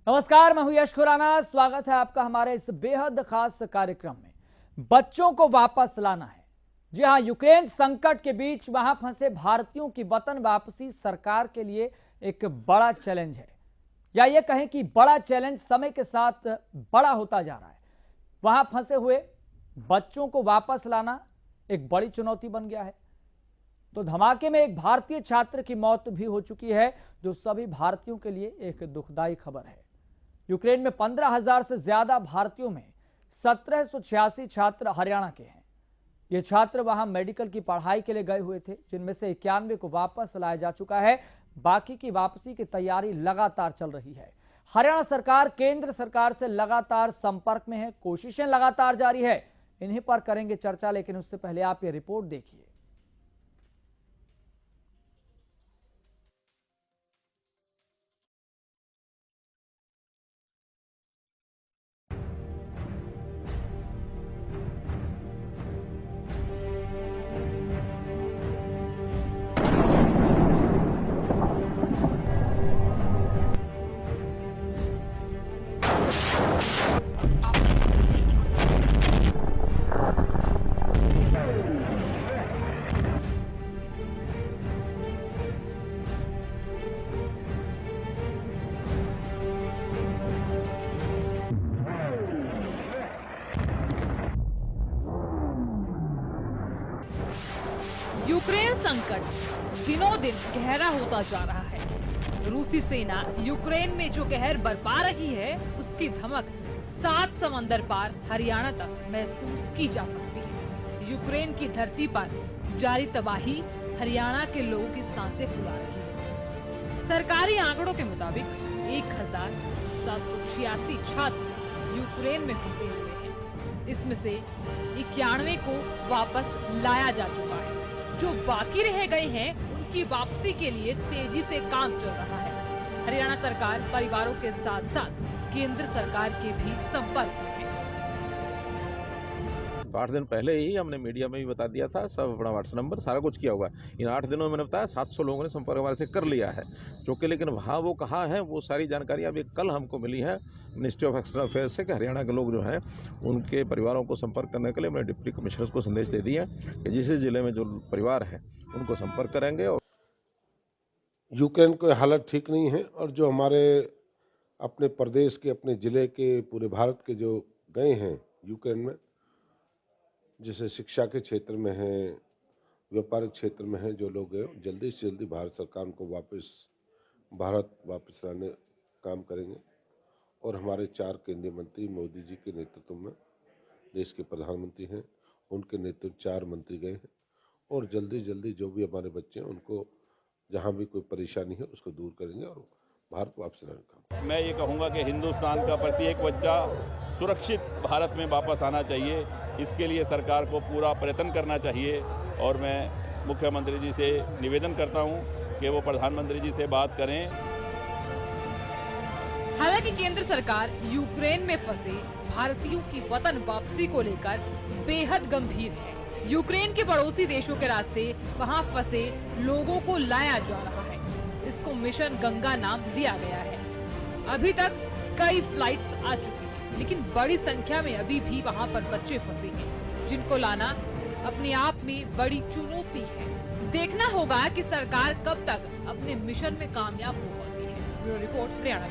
नमस्कार, मैं हूं यश खुराना। स्वागत है आपका हमारे इस बेहद खास कार्यक्रम में। बच्चों को वापस लाना है। जी हां, यूक्रेन संकट के बीच वहां फंसे भारतीयों की वतन वापसी सरकार के लिए एक बड़ा चैलेंज है, या ये कहें कि बड़ा चैलेंज समय के साथ बड़ा होता जा रहा है। वहां फंसे हुए बच्चों को वापस लाना एक बड़ी चुनौती बन गया है। तो धमाके में एक भारतीय छात्र की मौत भी हो चुकी है, जो सभी भारतीयों के लिए एक दुखदाई खबर है। यूक्रेन में 15,000 से ज्यादा भारतीयों में 1786 छात्र हरियाणा के हैं। ये छात्र वहां मेडिकल की पढ़ाई के लिए गए हुए थे, जिनमें से 91 को वापस लाया जा चुका है। बाकी की वापसी की तैयारी लगातार चल रही है। हरियाणा सरकार केंद्र सरकार से लगातार संपर्क में है, कोशिशें लगातार जारी है। इन्हीं पर करेंगे चर्चा, लेकिन उससे पहले आप ये रिपोर्ट देखिए। यूक्रेन संकट दिनों दिन गहरा होता जा रहा है। रूसी सेना यूक्रेन में जो कहर बरपा रही है, उसकी धमक 7 समंदर पार हरियाणा तक महसूस की जा सकती है। यूक्रेन की धरती पर जारी तबाही हरियाणा के लोगों की सांसें फुला रही है। सरकारी आंकड़ों के मुताबिक 1786 छात्र यूक्रेन में फंसे हुए हैं। इसमें से 91 को वापस लाया जा चुका है। जो बाकी रह गए हैं, उनकी वापसी के लिए तेजी से काम चल रहा है। हरियाणा सरकार परिवारों के साथ साथ केंद्र सरकार के भी संपर्क में है। 8 दिन पहले ही हमने मीडिया में भी बता दिया था, सब अपना व्हाट्सएप नंबर सारा कुछ किया हुआ है। इन 8 दिनों में मैंने बताया 700 लोगों ने संपर्क हमारे से कर लिया है, क्योंकि लेकिन वहाँ वो कहाँ है, वो सारी जानकारी अभी कल हमको मिली है मिनिस्ट्री ऑफ एक्सटर्नल अफेयर्स से कि हरियाणा के लोग जो हैं उनके परिवारों को संपर्क करने के लिए हमने डिप्टी कमिश्नर को संदेश दे दिया कि जिस जिले में जो परिवार है उनको संपर्क करेंगे। और यूक्रेन की हालत ठीक नहीं है, और जो हमारे अपने प्रदेश के, अपने ज़िले के, पूरे भारत के जो गए हैं यूक्रेन में, जैसे शिक्षा के क्षेत्र में हैं, व्यापारिक क्षेत्र में हैं, जो लोग हैं, जल्दी से जल्दी भारत सरकार उनको भारत वापस लाने काम करेंगे। और हमारे 4 केंद्रीय मंत्री मोदी जी के नेतृत्व में, देश के प्रधानमंत्री हैं, उनके नेतृत्व 4 मंत्री गए हैं, और जल्दी जल्दी जो भी हमारे बच्चे हैं उनको जहाँ भी कोई परेशानी है उसको दूर करेंगे और भारत वापस लाने का। मैं ये कहूँगा कि हिंदुस्तान का प्रत्येक बच्चा सुरक्षित भारत में वापस आना चाहिए। इसके लिए सरकार को पूरा प्रयत्न करना चाहिए, और मैं मुख्यमंत्री जी से निवेदन करता हूँ कि वो प्रधानमंत्री जी से बात करें। हालांकि केंद्र सरकार यूक्रेन में फंसे भारतीयों की वतन वापसी को लेकर बेहद गंभीर है। यूक्रेन के पड़ोसी देशों के रास्ते वहां फंसे लोगों को लाया जा रहा है। इसको मिशन गंगा नाम दिया गया है। अभी तक कई फ्लाइट्स आ चुकी हैं, लेकिन बड़ी संख्या में अभी भी वहां पर बच्चे फंसे हैं, जिनको लाना अपने आप में बड़ी चुनौती है। देखना होगा कि सरकार कब तक अपने मिशन में कामयाब हो पाती है। Bureau report, Haryana.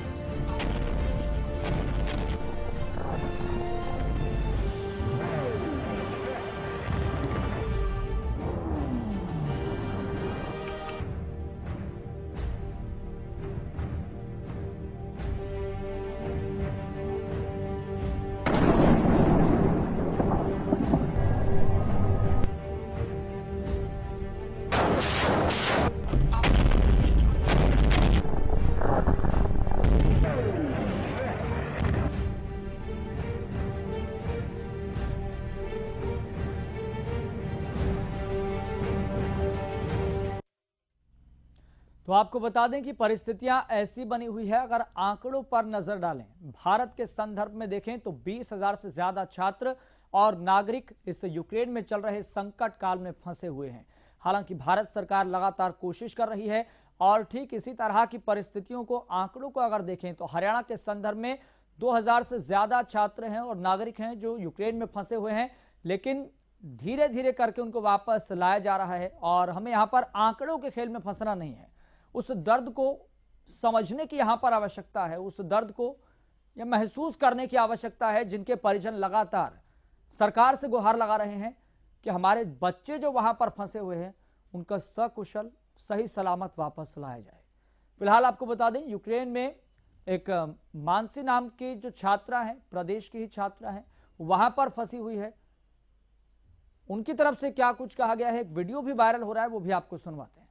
तो आपको बता दें कि परिस्थितियां ऐसी बनी हुई है। अगर आंकड़ों पर नजर डालें, भारत के संदर्भ में देखें तो 20,000 से ज्यादा छात्र और नागरिक इस यूक्रेन में चल रहे संकट काल में फंसे हुए हैं। हालांकि भारत सरकार लगातार कोशिश कर रही है और ठीक इसी तरह की परिस्थितियों को, आंकड़ों को अगर देखें तो हरियाणा के संदर्भ में 2000 से ज्यादा छात्र हैं और नागरिक हैं जो यूक्रेन में फंसे हुए हैं, लेकिन धीरे धीरे करके उनको वापस लाया जा रहा है। और हमें यहाँ पर आंकड़ों के खेल में फंसना नहीं है, उस दर्द को समझने की यहाँ पर आवश्यकता है, उस दर्द को यह महसूस करने की आवश्यकता है जिनके परिजन लगातार सरकार से गुहार लगा रहे हैं कि हमारे बच्चे जो वहां पर फंसे हुए हैं उनका सकुशल सही सलामत वापस लाया जाए। फिलहाल आपको बता दें, यूक्रेन में एक मानसी नाम की जो छात्रा है, प्रदेश की ही छात्रा है, वहां पर फंसी हुई है। उनकी तरफ से क्या कुछ कहा गया है, एक वीडियो भी वायरल हो रहा है, वो भी आपको सुनवाते हैं।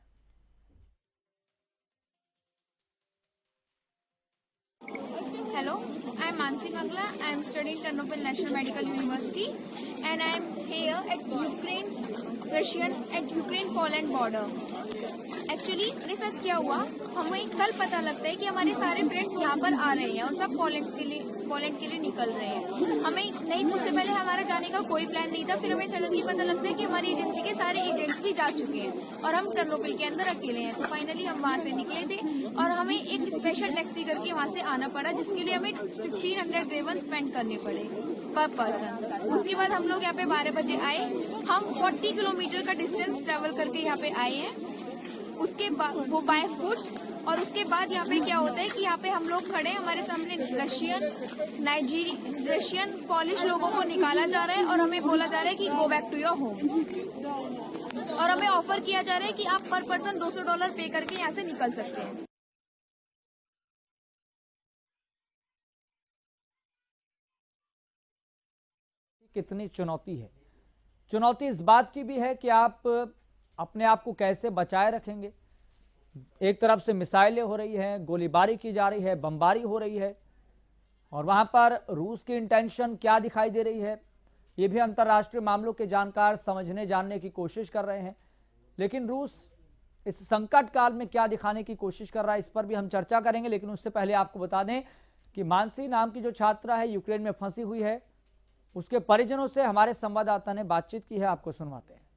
Hello, I am Mansi Mangla. I am studying Ternopil National Medical University and I am here at Ukraine-Poland border. Actually मेरे साथ क्या हुआ, हमें कल पता लगता है कि हमारे सारे फ्रेंड्स यहाँ पर आ रहे हैं और सब पोलैंड के लिए निकल रहे हैं। हमें नहीं, उससे पहले हमारा जाने का कोई प्लान नहीं था। फिर हमें सडनली पता लगता है कि हमारी एजेंसी के सारे एजेंट्स भी जा चुके हैं और हम टर्नोपिल के अंदर अकेले हैं। तो फाइनली हम वहाँ से निकले थे और हमें एक स्पेशल टैक्सी करके वहाँ से आना पड़ा, जिसके लिए हमें 1600 ग्रेवन स्पेंड करने पड़े पर पर्सन। उसके बाद हम लोग यहाँ पे 12 बजे आए। हम 40 किलोमीटर का डिस्टेंस ट्रेवल करके यहाँ पे आए हैं, उसके बाद वो बाय फुट। और उसके बाद यहाँ पे क्या होता है कि यहाँ पे हम लोग खड़े, हमारे सामने रशियन पॉलिश लोगों को निकाला जा रहा है और हमें बोला जा रहा है कि go back to your home. और हमें ऑफर किया जा रहा है कि आप पर पर्सन $200 पे करके यहाँ से निकल सकते हैं। कितनी चुनौती है, चुनौती इस बात की भी है कि आप अपने आप को कैसे बचाए रखेंगे। एक तरफ से मिसाइलें हो रही हैं, गोलीबारी की जा रही है, बमबारी हो रही है, और वहां पर रूस की इंटेंशन क्या दिखाई दे रही है, ये भी अंतर्राष्ट्रीय मामलों के जानकार समझने जानने की कोशिश कर रहे हैं। लेकिन रूस इस संकट काल में क्या दिखाने की कोशिश कर रहा है, इस पर भी हम चर्चा करेंगे। लेकिन उससे पहले आपको बता दें कि मानसी नाम की जो छात्रा है, यूक्रेन में फंसी हुई है, उसके परिजनों से हमारे संवाददाता ने बातचीत की है, आपको सुनवाते हैं।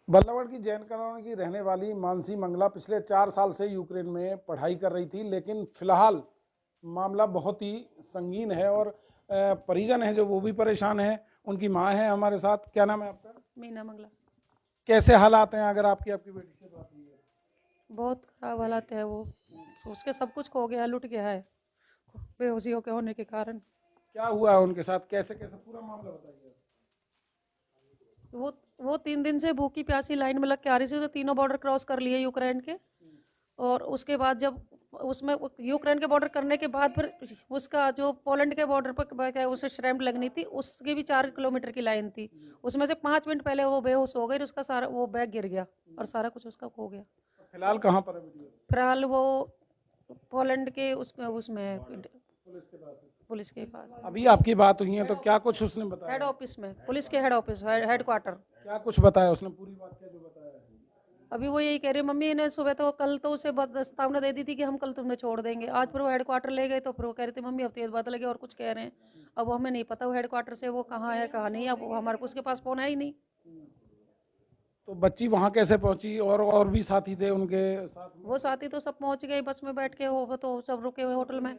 बल्लभगढ़ की जैन कॉलोनी की रहने वाली मानसी मंगला पिछले 4 साल से यूक्रेन में पढ़ाई कर रही थी, लेकिन फिलहाल मामला बहुत ही संगीन है और परिजन है जो वो भी परेशान है। उनकी माँ है हमारे साथ। क्या नाम है आपका? मीना मंगला। कैसे हालात हैं अगर आपकी बेटी से बात हुई है? बहुत खराब हालात है, वो उसके सब कुछ खो गया, लुट गया है बेहोशियों के होने के कारण। क्या हुआ है उनके साथ, कैसे कैसे पूरा मामला बताइए। वो 3 दिन से भूखी प्यासी लाइन में लग के आ रही थी, तो तीनों बॉर्डर क्रॉस कर लिए यूक्रेन के। और उसके बाद जब उसमें यूक्रेन के बॉर्डर करने के बाद फिर उसका जो पोलैंड के बॉर्डर पर उसे श्रैम्प लगनी थी, उसकी भी 4 किलोमीटर की लाइन थी। उसमें से 5 मिनट पहले वो बेहोश हो गई, उसका सारा वो बैग गिर गया और सारा कुछ उसका खो गया। फिलहाल कहाँ पर है? फिलहाल वो पोलैंड के उसमें पुलिस के पास। अभी आपकी बात हुई है तो क्या कुछ उसने बताया? हेड ऑफिस में, पुलिस के हेड ऑफिस, हेडक्वार्टर। क्या कुछ बताया उसने? पूरी बात क्या जो बताया है? अभी वो यही कह रही, मम्मी ने सुबह तो कल तो उसे प्रस्तावना दे दी थी कि हम कल तुम्हें छोड़ देंगे। आज फिर वो हेडक्वार्टर ले गए तो फिर वो कह रहे थे मम्मी अब तेज बात लगे और कुछ कह रहे हैं। अब वो हमें नहीं पता वो हेडक्वार्टर से वो कहाँ है कहाँ नहीं। अब हमारे उसके पास फोन है ही नहीं। तो बच्ची वहाँ कैसे पहुंची? और भी साथी थे उनके साथ? वो साथी तो सब पहुंच गए बस में बैठ के, वो तो सब रुके हुए होटल में,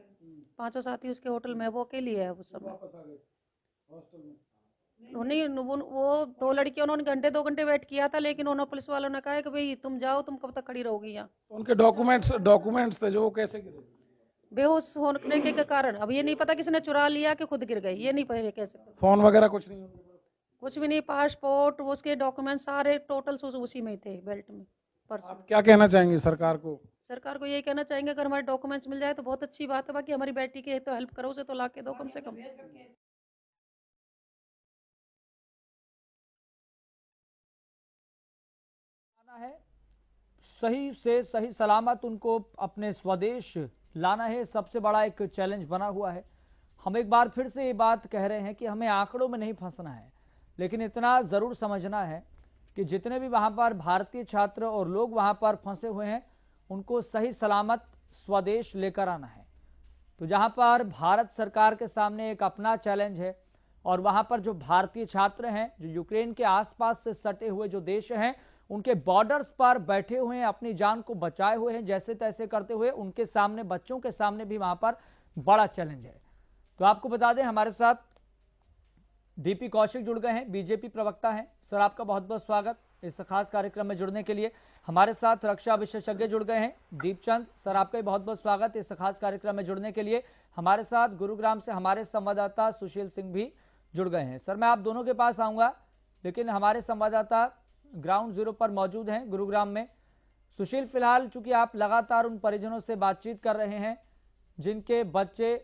5 साथी उसके होटल में। वो अकेली है उस समय। नहीं, वो 2 लड़कियों उन्होंने 2 घंटे वेट किया था, लेकिन उन्होंने पुलिस वालों ने कहा कि भाई तुम जाओ, तुम कब तक खड़ी रहोगी यहाँ। उनके डॉक्यूमेंट्स थे जो वो कैसे गिरे? बेहोश होने के कारण। अब ये नहीं पता किसने चुरा लिया कि खुद गिर गई, ये नहीं पता कैसे। फोन वगैरह कुछ नहीं? कुछ भी नहीं, पासपोर्ट उसके डॉक्यूमेंट सारे टोटल उसी में थे, बेल्ट में, पर्स। आप क्या कहना चाहेंगे सरकार को? सरकार को यही कहना चाहेंगे अगर हमारे डॉक्यूमेंट्स मिल जाए तो बहुत अच्छी बात है, बाकी हमारी बेटी की तो हेल्प करो, उसे तो ला के दो कम से कम। है सही से सही सलामत उनको अपने स्वदेश लाना है, सबसे बड़ा एक चैलेंज बना हुआ है। हम एक बार फिर से ये बात कह रहे हैं कि हमें आंकड़ों में नहीं फंसना है, लेकिन इतना जरूर समझना है कि जितने भी वहां पर भारतीय छात्र और लोग वहां पर फंसे हुए हैं उनको सही सलामत स्वदेश लेकर आना है। तो जहां पर भारत सरकार के सामने एक अपना चैलेंज है, और वहां पर जो भारतीय छात्र हैं, जो यूक्रेन के आसपास से सटे हुए जो देश हैं, उनके बॉर्डर्स पर बैठे हुए हैं, अपनी जान को बचाए हुए हैं, जैसे तैसे करते हुए। उनके सामने, बच्चों के सामने भी वहां पर बड़ा चैलेंज है। तो आपको बता दें, हमारे साथ डीपी कौशिक जुड़ गए हैं, बीजेपी प्रवक्ता हैं। सर, आपका बहुत बहुत स्वागत इस खास कार्यक्रम में जुड़ने के लिए। हमारे साथ रक्षा विशेषज्ञ जुड़ गए हैं, दीपचंद सर, आपका भी बहुत बहुत स्वागत इस खास कार्यक्रम में जुड़ने के लिए। हमारे साथ गुरुग्राम से हमारे संवाददाता सुशील सिंह भी जुड़ गए हैं। सर, मैं आप दोनों के पास आऊंगा, लेकिन हमारे संवाददाता ग्राउंड जीरो पर मौजूद हैं गुरुग्राम में। सुशील, फिलहाल चूंकि आप लगातार उन परिजनों से बातचीत कर रहे हैं जिनके बच्चे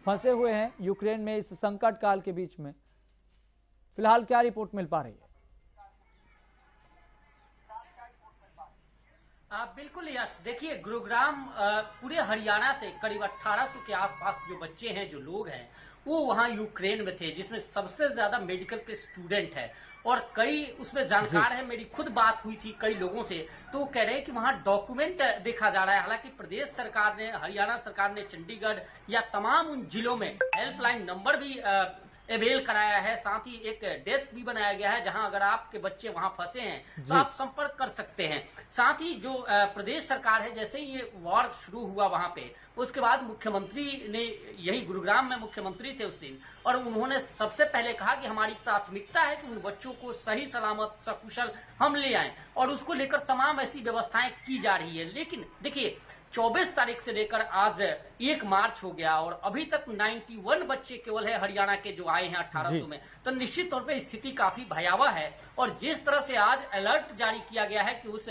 फंसे हुए हैं यूक्रेन में इस संकट काल के बीच में, फिलहाल क्या रिपोर्ट मिल पा रही है? बिल्कुल यश, देखिए गुरुग्राम पूरे हरियाणा से करीब 1800 के आसपास जो बच्चे हैं, जो लोग हैं, वो वहाँ यूक्रेन में थे, जिसमें सबसे ज्यादा मेडिकल के स्टूडेंट हैं और कई उसमें जानकार है। मेरी खुद बात हुई थी कई लोगों से, तो वो कह रहे हैं कि वहाँ डॉक्यूमेंट देखा जा रहा है। हालांकि प्रदेश सरकार ने, हरियाणा सरकार ने चंडीगढ़ या तमाम उन जिलों में हेल्पलाइन नंबर भी अवेल कराया है, साथ ही एक डेस्क भी बनाया गया है जहां अगर आपके बच्चे वहां फंसे हैं तो आप संपर्क कर सकते हैं। साथ ही जो प्रदेश सरकार है, जैसे ही ये वॉर शुरू हुआ वहां पे, उसके बाद मुख्यमंत्री ने, यही गुरुग्राम में मुख्यमंत्री थे उस दिन, और उन्होंने सबसे पहले कहा कि हमारी प्राथमिकता है कि उन बच्चों को सही सलामत सकुशल हम ले आएं, और उसको लेकर तमाम ऐसी व्यवस्थाएं की जा रही है। लेकिन देखिए, 24 तारीख से लेकर आज 1 मार्च हो गया और अभी तक 91 बच्चे केवल है हरियाणा के जो आए हैं 1800 में। तो निश्चित तौर पे स्थिति काफी भयावह है। और जिस तरह से आज अलर्ट जारी किया गया है कि उस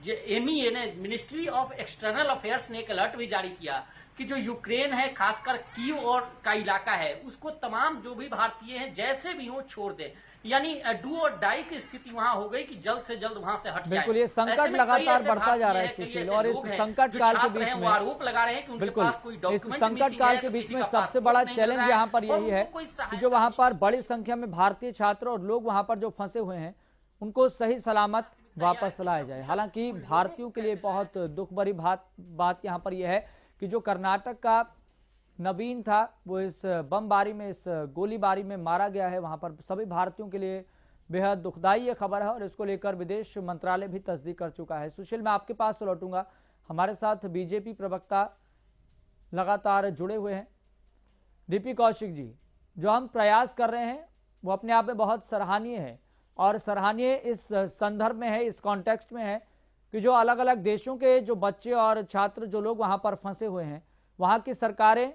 MEA ने, मिनिस्ट्री ऑफ एक्सटर्नल अफेयर्स ने एक अलर्ट भी जारी किया कि जो यूक्रेन है, खासकर कीव और का इलाका है, उसको तमाम जो भी भारतीय हैं जैसे भी हो छोड़ दे। यानी डू और डाई की स्थिति वहां हो गई कि जल्द से जल्द वहां से हट जाए। बिल्कुल, ये संकट लगातार बढ़ता जा रहा है सुशील, और इस संकट काल के बीच में आरोप लगा रहे हैं कि उनके पास कोई इस संकट काल के बीच में सबसे बड़ा चैलेंज यहाँ पर यही है कि जो वहां पर बड़ी संख्या में भारतीय छात्र और लोग वहां पर जो फंसे हुए हैं, उनको सही सलामत वापस लाया जाए। हालांकि भारतीयों के लिए बहुत दुख भरी बात यहाँ पर यह है कि जो कर्नाटक का नवीन था, वो इस बमबारी में, इस गोलीबारी में मारा गया है। वहां पर सभी भारतीयों के लिए बेहद दुखदाई ये खबर है और इसको लेकर विदेश मंत्रालय भी तस्दीक कर चुका है। सुशील, मैं आपके पास लौटूंगा। हमारे साथ बीजेपी प्रवक्ता लगातार जुड़े हुए हैं। डीपी कौशिक जी, जो हम प्रयास कर रहे हैं वो अपने आप में बहुत सराहनीय है, और सराहनीय इस संदर्भ में है, इस कॉन्टेक्स्ट में है कि जो अलग अलग देशों के जो बच्चे और छात्र, जो लोग वहां पर फंसे हुए हैं, वहां की सरकारें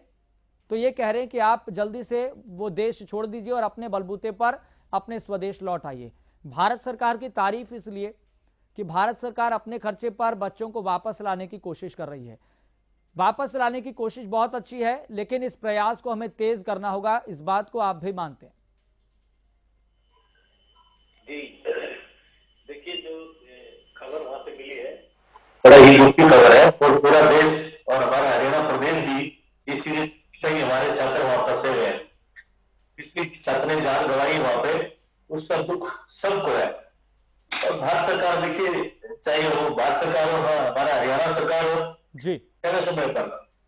तो ये कह रहे हैं कि आप जल्दी से वो देश छोड़ दीजिए और अपने बलबूते पर अपने स्वदेश लौट आइए। भारत सरकार की तारीफ इसलिए कि भारत सरकार अपने खर्चे पर बच्चों को वापस लाने की कोशिश कर रही है। वापस लाने की कोशिश बहुत अच्छी है, लेकिन इस प्रयास को हमें तेज करना होगा, इस बात को आप भी मानते हैं? जी, देखिए, जो खबर वहां से मिली है बड़ा ही दुख की खबर है, और पूरा देश और हमारा हरियाणा प्रदेश भी इस चीज कई हमारे छात्र वहां फंसे हुए हैं। पिछले छात्र ने जान गंवाई वहां पे, उसका दुख सबको है। और भारत सरकार, देखिए, चाहे वो भारत सरकार हो, हमारा हरियाणा सरकार हो जी, समय समय पर,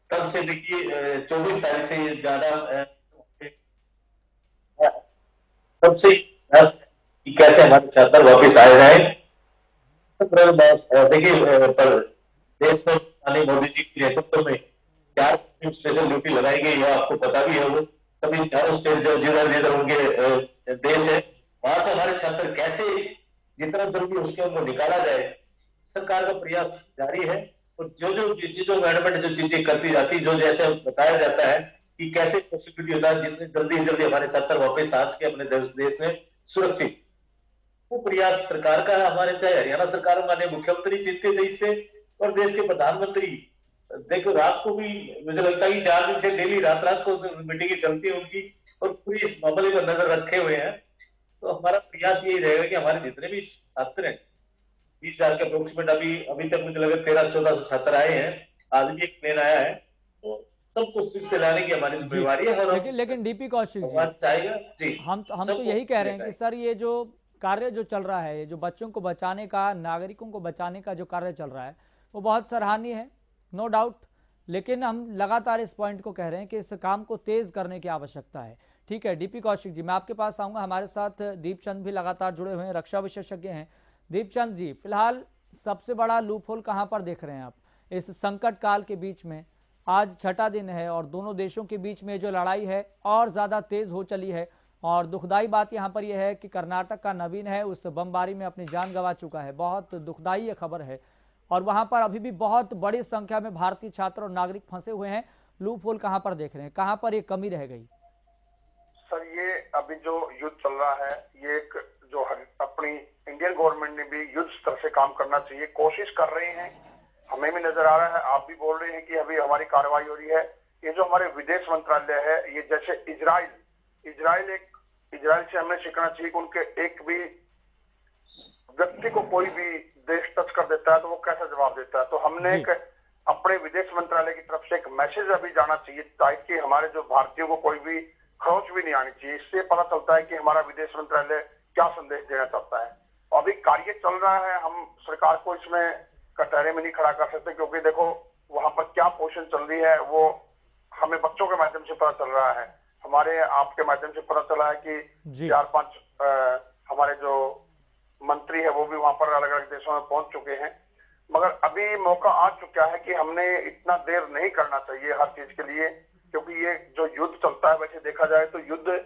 तब से देखिए 24 तारीख से ज्यादा तब से कैसे हमारे छात्र वापिस आए रहे। देखिए, पर देश में मोदी जी के नेतृत्व में 4 स्पेशल ड्यूटी लगाई गई है, आपको पता भी है। वो सभी चारों स्टेट जिधर उनके देश है, वहां से हमारे छात्र कैसे जितना जल्दी उसके उनको निकाला जाए, सरकार का प्रयास जारी है। और जो गवर्नमेंट जो चीजें करती जाती, जो जैसे बताया जाता है कि कैसे पॉसिबिलिटी होता है जितने जल्दी से जल्दी हमारे छात्र वापस आ के अपने देश में सुरक्षित, वो प्रयास सरकार का है। हमारे चाहे हरियाणा सरकार, माननीय मुख्यमंत्री जीतते थे इससे, और देश के प्रधानमंत्री, देखो, रात को भी मुझे लगता है कि 4 दिन से डेली रात को मीटिंगें चलती है उनकी, और पूरी इस मामले पर नजर रखे हुए हैं। तो हमारा प्रयास यही रहेगा कि हमारे जितने भी छात्र हैं, 20,000 के अप्रोक्सीमेट अभी तक मुझे लगा 1300-1400 छात्र आए हैं, आज भी एक प्लेन आया है, तो सबको फिर से लाने की हमारी जिम्मेवारी है। और लेकिन डीपी कौशिक जी, हम तो यही कह रहे हैं कि सर, ये जो कार्य जो चल रहा है, ये जो बच्चों को बचाने का, नागरिकों को बचाने का जो कार्य चल रहा है, वो बहुत सराहनीय है, नो डाउट। लेकिन हम लगातार इस पॉइंट को कह रहे हैं कि इस काम को तेज करने की आवश्यकता है, ठीक है डीपी कौशिक जी, मैं आपके पास आऊंगा। हमारे साथ दीपचंद भी लगातार जुड़े हुए हैं, रक्षा विशेषज्ञ हैं। दीपचंद जी, फिलहाल सबसे बड़ा लूपहोल कहां पर देख रहे हैं आप इस संकट काल के बीच में? आज छठा दिन है और दोनों देशों के बीच में जो लड़ाई है और ज्यादा तेज हो चली है, और दुखदाई बात यहां पर यह है कि कर्नाटक का नवीन है, उस बमबारी में अपनी जान गंवा चुका है। बहुत दुखदाई ये खबर है, और वहां पर अभी भी बहुत बड़ी संख्या में भारतीय छात्र और नागरिक फंसे हुए हैं। लूपहोल कहां पर देख रहे हैं, कहां पर ये कमी रह गई? सर, ये अभी जो युद्ध चल रहा है, ये एक जो अपनी इंडियन गवर्नमेंट ने भी युद्ध स्तर से काम करना चाहिए, कोशिश कर रहे हैं। हमें भी नजर आ रहा है, आप भी बोल रहे हैं कि अभी हमारी कार्रवाई हो रही है। ये जो हमारे विदेश मंत्रालय है, ये जैसे इजराइल से हमें सीखना चाहिए कि उनके एक भी व्यक्ति को कोई भी देश टच कर देता है तो वो कैसा जवाब देता है। तो हमने एक अपने विदेश मंत्रालय की तरफ से एक मैसेज अभी जाना चाहिए ताकि हमारे जो भारतीयों को कोई भी खरोच भी नहीं आनी चाहिए। इससे पता चलता है कि हमारा विदेश मंत्रालय क्या संदेश देना चाहता है। अभी कार्य चल रहा है, हम सरकार को इसमें कटहरे में नहीं खड़ा कर सकते, क्योंकि देखो वहां पर क्या पोजीशन चल रही है वो हमें बच्चों के माध्यम से पता चल रहा है, हमारे आपके माध्यम से पता चला है कि 4-5 हमारे जो मंत्री है वो भी वहां पर अलग अलग देशों में पहुंच चुके हैं। मगर अभी मौका आ चुका है कि हमने इतना देर नहीं करना चाहिए हर चीज के लिए, क्योंकि ये जो युद्ध चलता है, वैसे देखा जाए तो युद्ध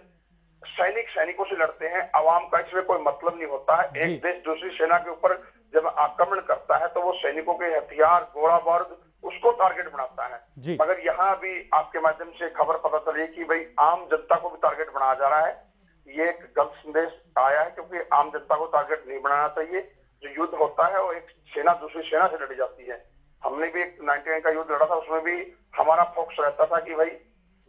सैनिकों से लड़ते हैं, आवाम का इसमें कोई मतलब नहीं होता है। एक देश दूसरी सेना के ऊपर जब आक्रमण करता है तो वो सैनिकों के हथियार, गोला बारूद उसको टारगेट बनाता है। मगर यहाँ अभी आपके माध्यम से खबर पता चली कि भाई आम जनता को भी टारगेट बनाया जा रहा है। ये एक गलत संदेश आया है, क्योंकि आम जनता को टारगेट नहीं बनाना चाहिए। जो युद्ध होता है वो एक सेना दूसरी सेना से लड़ी जाती है। हमने भी एक 99 का युद्ध लड़ा था, उसमें भी हमारा फोकस रहता था कि भाई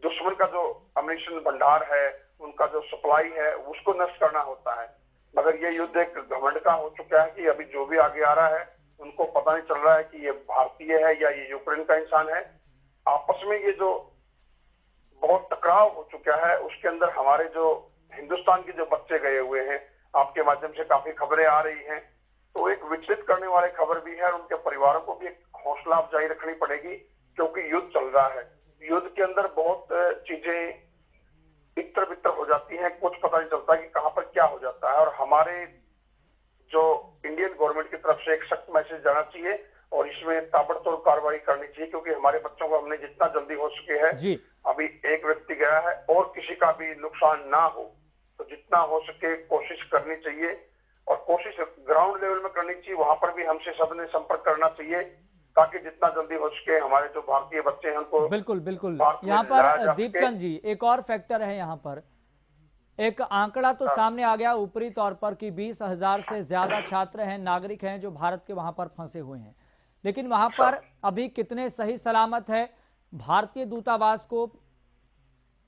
दुश्मन का जो अम्युनिशन भंडार है, उनका जो सप्लाई है, उसको नष्ट करना होता है। मगर ये युद्ध एक घमंड का हो चुका है कि अभी जो भी आगे आ रहा है उनको पता नहीं चल रहा है कि ये भारतीय है या ये यूक्रेन का इंसान है। आपस में ये जो बहुत टकराव हो चुका है, उसके अंदर हमारे जो हिंदुस्तान के जो बच्चे गए हुए हैं, आपके माध्यम से काफी खबरें आ रही हैं, तो एक विचलित करने वाली खबर भी है और उनके परिवारों को भी एक हौसला अफजाई रखनी पड़ेगी, क्योंकि युद्ध चल रहा है। युद्ध के अंदर बहुत चीजें इतर बितर हो जाती हैं, कुछ पता नहीं चलता कि कहां पर क्या हो जाता है। और हमारे जो इंडियन गवर्नमेंट की तरफ से एक सख्त मैसेज जाना चाहिए और इसमें ताबड़तोड़ कार्रवाई करनी चाहिए, क्योंकि हमारे बच्चों को हमने जितना जल्दी हो सके है, अभी एक व्यक्ति गया है और किसी का भी नुकसान ना हो, तो जितना हो सके कोशिश करनी चाहिए। और कोशिश ग्राउंड लेवल में करनी चाहिए, वहां पर भी हमसे सबने संपर्क करना चाहिए ताकि जितना जल्दी हो सके हमारे जो भारतीय बच्चे हैं उनको बिल्कुल यहाँ पर दीपचंद जी एक और फैक्टर है। यहाँ पर एक आंकड़ा तो सामने आ गया ऊपरी तौर पर कि 20,000 से ज्यादा छात्र हैं, नागरिक हैं जो भारत के वहां पर फंसे हुए हैं, लेकिन वहां पर अभी कितने सही सलामत है? भारतीय दूतावास को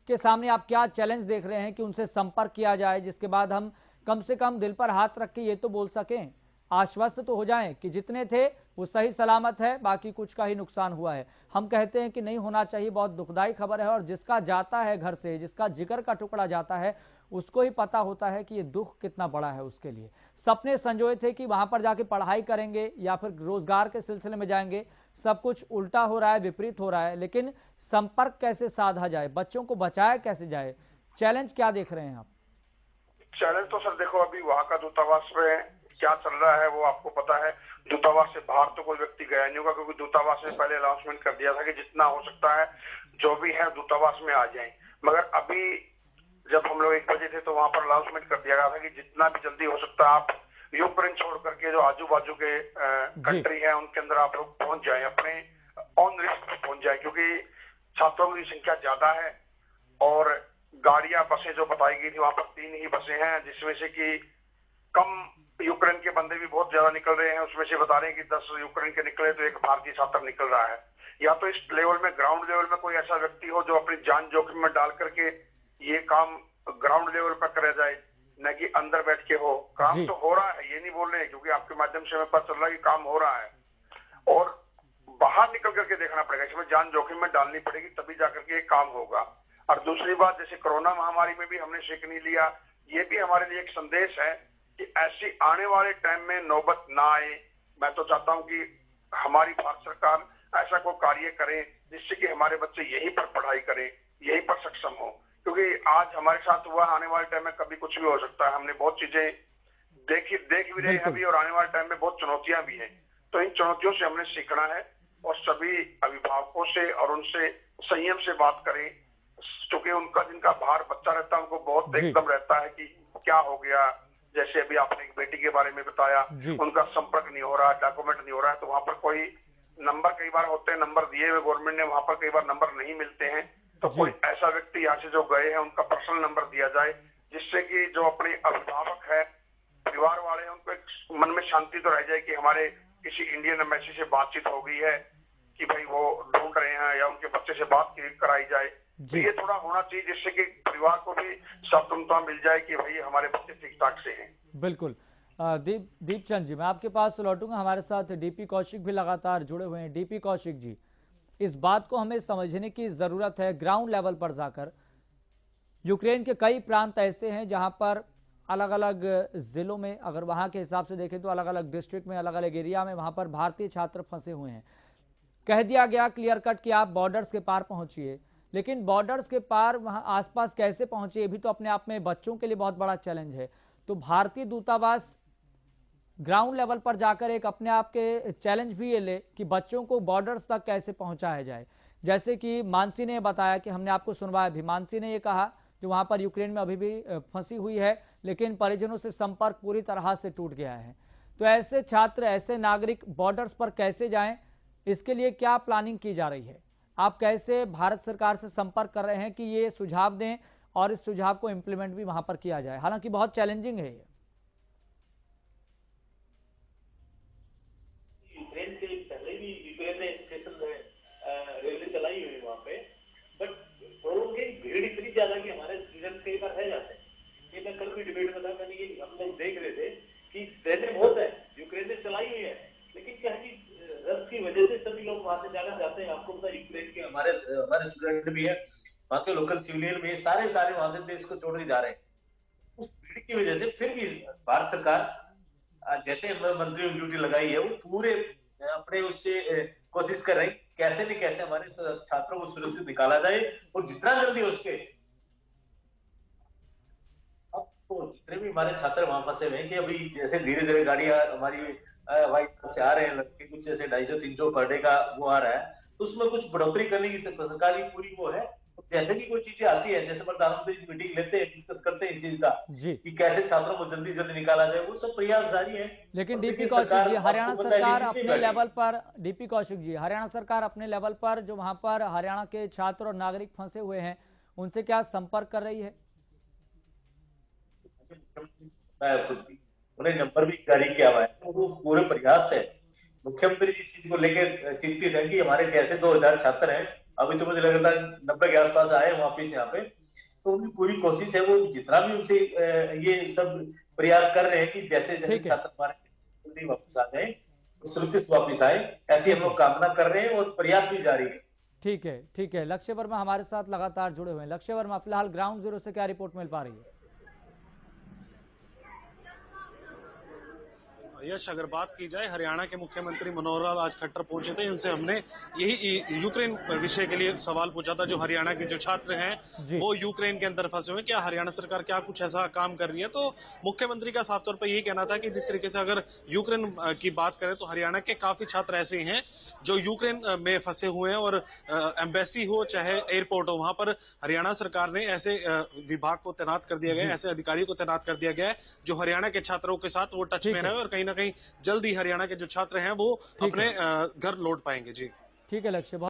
के सामने आप क्या चैलेंज देख रहे हैं कि उनसे संपर्क किया जाए, जिसके बाद हम कम से कम दिल पर हाथ रख के ये तो बोल सकें, आश्वस्त तो हो जाएं कि जितने थे वो सही सलामत है, बाकी कुछ का ही नुकसान हुआ है। हम कहते हैं कि नहीं होना चाहिए, बहुत दुखदाई खबर है, और जिसका जाता है घर से, जिसका जिगर का टुकड़ा जाता है, उसको ही पता होता है कि ये दुख कितना बड़ा है उसके लिए। सपने संजोए थे कि वहां पर जाके पढ़ाई करेंगे या फिर रोजगार के सिलसिले में जाएंगे, सब कुछ उल्टा हो रहा है, विपरीत हो रहा है। लेकिन संपर्क कैसे साधा जाए, बच्चों को बचाया कैसे जाए, चैलेंज क्या देख रहे हैं आप? चैलेंज तो सर देखो, अभी वहां का दूतावास में क्या चल रहा है वो आपको पता है। दूतावास से बाहर तो कोई व्यक्ति गया नहीं होगा, क्योंकि दूतावास ने पहले अनाउंसमेंट कर दिया था कि जितना हो सकता है जो भी है दूतावास में आ जाएं। मगर अभी जब हम लोग 1 बजे थे तो वहां पर अनाउंसमेंट कर दिया गया था कि जितना भी जल्दी हो सकता है आप यूक्रेन छोड़ करके जो आजू बाजू के कंट्री है उनके अंदर आप लोग पहुंच जाए, अपने ऑन रिस्क पहुंच जाए, क्योंकि छात्रों की संख्या ज्यादा है। और गाड़ियां, बसें जो बताई गई थी वहां पर 3 ही बसें हैं, जिसमें से कि कम यूक्रेन के बंदे भी बहुत ज्यादा निकल रहे हैं। उसमें से बता रहे हैं कि 10 यूक्रेन के निकले तो एक भारतीय छात्र निकल रहा है। या तो इस लेवल में, ग्राउंड लेवल में कोई ऐसा व्यक्ति हो जो अपनी जान जोखिम में डाल करके ये काम ग्राउंड लेवल पर करा जाए, न कि अंदर बैठ के हो। काम तो हो रहा है, ये नहीं बोल रहे हैं, क्योंकि आपके माध्यम से हमें पता चल रहा है कि काम हो रहा है, और बाहर निकल करके देखना पड़ेगा, इसमें जान जोखिम में डालनी पड़ेगी, तभी जाकर के काम होगा। और दूसरी बात, जैसे कोरोना महामारी में भी हमने सीख नहीं लिया, ये भी हमारे लिए एक संदेश है कि ऐसी आने वाले टाइम में नौबत ना आए। मैं तो चाहता हूं कि हमारी भारत सरकार ऐसा कोई कार्य करे जिससे कि हमारे बच्चे यहीं पर पढ़ाई करें, यहीं पर सक्षम हो, क्योंकि आज हमारे साथ हुआ, आने वाले टाइम में कभी कुछ भी हो सकता है। हमने बहुत चीजें देख भी रहे हैं अभी, और आने वाले टाइम में बहुत चुनौतियां भी हैं। तो इन चुनौतियों से हमने सीखना है और सभी अभिभावकों से और उनसे संयम से बात करें, क्योंकि उनका जिनका भार बच्चा रहता है उनको बहुत एकदम रहता है कि क्या हो गया। जैसे अभी आपने एक बेटी के बारे में बताया, उनका संपर्क नहीं हो रहा, डॉक्यूमेंट नहीं हो रहा है, तो वहां पर कोई नंबर कई बार होते हैं, नंबर दिए हुए गवर्नमेंट ने, वहां पर कई बार नंबर नहीं मिलते हैं। तो कोई ऐसा व्यक्ति यहाँ से जो गए हैं उनका पर्सनल नंबर दिया जाए, जिससे कि जो अपने अभिभावक है, परिवार वाले हैं, उनको एक मन में शांति तो रह जाए कि हमारे किसी इंडियन एम्बेसी से बातचीत हो गई है कि भाई वो ढूंढ रहे हैं, या उनके बच्चे से बात कराई जाए। तो ये थोड़ा होना चाहिए, जिससे कि परिवार को भी सावधानता मिल जाए कि भाई हमारे बच्चे ठीक ठाक से हैं। बिल्कुल। दीपचंद जी, मैं आपके पास लौटूंगा। हमारे साथ डीपी कौशिक भी लगातार जुड़े हुए हैं। डीपी कौशिक जी, इस बात को हमें समझने की जरूरत है ग्राउंड लेवल पर जाकर। यूक्रेन के कई प्रांत ऐसे हैं जहां पर अलग अलग जिलों में, अगर वहां के हिसाब से देखें तो अलग अलग डिस्ट्रिक्ट में, अलग अलग एरिया में वहां पर भारतीय छात्र फंसे हुए हैं। कह दिया गया क्लियर कट कि आप बॉर्डर्स के पार पहुंचिए, लेकिन बॉर्डर्स के पार वहां आसपास कैसे पहुंचे, ये भी तो अपने आप में बच्चों के लिए बहुत बड़ा चैलेंज है। तो भारतीय दूतावास ग्राउंड लेवल पर जाकर एक अपने आप के चैलेंज भी ये ले कि बच्चों को बॉर्डर्स तक कैसे पहुंचाया जाए। जैसे कि मानसी ने बताया कि हमने आपको सुनवाया भी, मानसी ने ये कहा जो वहां पर यूक्रेन में अभी भी फंसी हुई है, लेकिन परिजनों से संपर्क पूरी तरह से टूट गया है। तो ऐसे छात्र, ऐसे नागरिक बॉर्डर्स पर कैसे जाएं, इसके लिए क्या प्लानिंग की जा रही है? आप कैसे भारत सरकार से संपर्क कर रहे हैं कि ये सुझाव दें और इस सुझाव को इम्प्लीमेंट भी वहां पर किया जाए? हालांकि बहुत चैलेंजिंग है ये। यूक्रेन से पहले भी यूक्रेन ने स्टेशन रेलवे चलाई हुई वहाँ पे, बट लोगों की भीड़ इतनी ज्यादा कि हमारे स्टूडेंट कई बार रह जाते हैं। ये मैं कल भी डिबेट में था, मैंने ये हम लोग देख रहे थे कि ट्रेनें बहुत है, यूक्रेन ने चलाई हुई है, लेकिन क्या है कि रस की वजह से सभी लोग वहां से जाना चाहते हैं। आपको पता है यूक्रेन के हमारे स्टूडेंट भी है, वहाँ के लोकल सिविलियन भी सारे वहां से देश को छोड़ के जा रहे हैं। उस भीड़ की वजह से फिर भी भारत सरकार जैसे मंत्री ड्यूटी लगाई है, वो पूरे अपने उससे कोशिश कर रही कैसे न कैसे हमारे छात्रों को सुरक्षित निकाला जाए, और जितना जल्दी हो सके। अब तो जितने भी हमारे छात्र वहां फंसे हुए हैं कि अभी जैसे धीरे धीरे गाड़ियां हमारी वाइट से आ रहे हैं, लड़के कुछ जैसे 250-300 पर डे का वो आ रहा है, तो उसमें कुछ बढ़ोतरी करने की सरकार की पूरी वो है। जैसे भी कोई चीजें आती है, जैसे प्रधानमंत्री मीटिंग लेते हैं, डिस्कस करते हैं इस चीज का कि कैसे छात्रों को जल्दी जल्दी निकाला जाए, वो सब प्रयास जारी है। लेकिन डीपी कौशिक जी, हरियाणा सरकार अपने लेवल पर, डीपी कौशिक जी, हरियाणा सरकार अपने लेवल पर जो वहां पर हरियाणा के छात्र और नागरिक फंसे हुए हैं, उनसे क्या संपर्क कर रही है? उन्हें नंबर भी जारी किया हुआ है, वो पूरे प्रयास है। मुख्यमंत्री इस चीज को लेकर चिंतित है कि हमारे कैसे 2000 छात्र हैं, अभी तो मुझे लग रहा था 90 के आसपास आए वापिस यहाँ पे, तो उनकी पूरी कोशिश है, वो जितना भी उनसे ये सब प्रयास कर रहे हैं कि जैसे जैसे छात्र हमारे वापस आ जाए, सुरक्षित वापस आए, ऐसी हम लोग कामना कर रहे हैं और प्रयास भी जारी है। ठीक है। लक्ष्य वर्मा हमारे साथ लगातार जुड़े हुए हैं। लक्ष्य वर्मा, फिलहाल ग्राउंड जीरो से क्या रिपोर्ट मिल पा रही है? यश, अगर बात की जाए, हरियाणा के मुख्यमंत्री मनोहर लाल आज खट्टर पहुंचे थे। उनसे हमने यही यूक्रेन विषय के लिए सवाल पूछा था। जो हरियाणा के जो छात्र हैं वो यूक्रेन के अंदर फंसे हुए, क्या हरियाणा सरकार क्या कुछ ऐसा काम कर रही है? तो मुख्यमंत्री का साफ तौर पर यही कहना था कि जिस तरीके से अगर यूक्रेन की बात करें तो हरियाणा के काफी छात्र ऐसे हैं जो यूक्रेन में फंसे हुए हैं, और एम्बेसी हो चाहे एयरपोर्ट हो, वहां पर हरियाणा सरकार ने ऐसे विभाग को तैनात कर दिया गया है, ऐसे अधिकारियों को तैनात कर दिया गया है जो हरियाणा के छात्रों के साथ वो टच में रहे, और कहीं ना कहीं जल्दी हरियाणा के जो छात्र हैं वो अपने घर लौट पाएंगे। जी ठीक है लक्ष्य।